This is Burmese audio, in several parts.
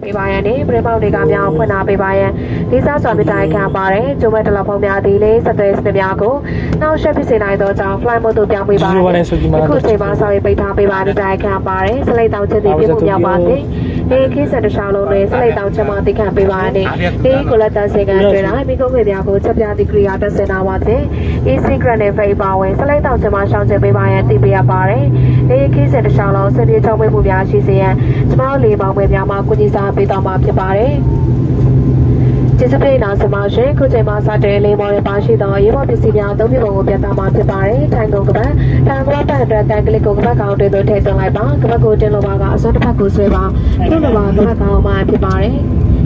ပေးပါရန်နဲ့ပြည်ပေါင်းတွေကများဖွင့်ထားပေးပါရန်လေးစားစွာမြတ်တိုင်ခံပါတယ်ကျုံမဲ့တလဖုံးများသည်လေးဆက်သွယ်စနစ်များကိုနောက်ဆက်ဖြစ်စေနိုင်သောကြောင့် fly mode တို့ပြောင်းပေးပါရန်အခုချိန်မှာဆောင်ရွက်ပေးထားပေးပါတဲ့တိုင်ခံပါတယ်စလိတ်တောင်ချက်သည်ပြမှုများပါစေဒီခေတ်ဆက်တစ်ချောင်းလုံးတွင်စလိတ်တောင်ချက်မှသိခံပေးပါရန်ဒီကိုလက်တန်စေကံတွင်မိကုန်းခွေများကိုချက်ပြသည့် kriya တက်စင်နာပါစေ e secret နဲ့ face ပါဝင်စလိတ်တောင်ချက်မှရှောင်းချက်ပေးပါရန်သိပေးရပါတယ်ဒီခေတ်ဆက်တစ်ချောင်းလုံးစနေချုံပေးမှုများရှိစေရန်ကျမတို့လေးပေါင်းပွဲများမှာကုညီစာပေးတော်မှာဖြစ်ပါတယ်ကျေးဇူးပေးနာစမရှိခုချိန်မှာစတဲ့လေးမော်ရပါရှိသောရေပေါ်ပစ္စည်းများအသုံးပြုပုံကိုပြသမှာဖြစ်ပါတယ်ထိုင်ကုန်ကပတ်ထိုင်ကုန်ကပတ်အတွက်တန်ကလစ်ကိုကပတ်ကောင်တွေတို့ထည့်သွင်းလိုက်ပါကပတ်ကိုတင်လိုပါကအစွမ်းတစ်ဖက်ကိုဆွဲပါပြုလိုပါကပတ်ကောင်မှဖြစ်ပါတယ်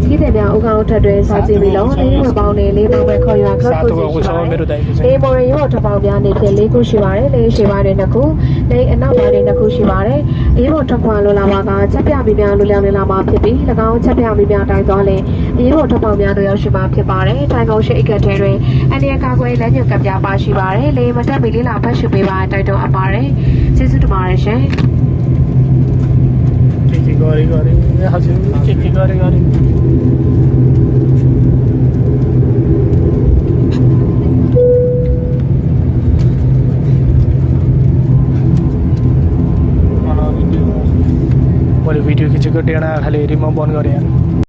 ဒီတဲ့များဥကောင်ထက်တွဲစားကြည့်ပြီးတော့လေးဝပေါင်းနဲ့လေးပေါင်းပဲခေါ်ရခက်ကိုရှိပါတယ်လေးမော်ရရောထပေါင်းများနေဖြင့်လေးခုရှိပါတယ်လေးရှိပါတယ်နှစ်ခုလေးအနောက်ပိုင်းနှစ်ခုရှိပါတယ်အေးပေါ်ထခွာလိုလာမှာကချက်ပြပြီးများလိုလျောင်းနေလာမှာဖြစ်ပြီး၎င်းချက်ပြပြီးများတိုင်းသွားလဲအေးပေါ်ထပေါင်းများတို့ရောက်ရှိမှာဖြစ်ပါတယ်ထိုင်ကုန်ရှိအိတ်ကထဲတွင်အန်ဒီယာကာကွယ်လက်ညှိုးကပ်ပြပါရှိပါတယ်လေးမတက်မီလေးလာဖတ်ရှုပေးပါတိုက်တွန်းအပ်ပါတယ်ကျေးဇူးတင်ပါတယ်ရှင်Gori hajim kiki gori mana video video kichu ko dena khali remote on gori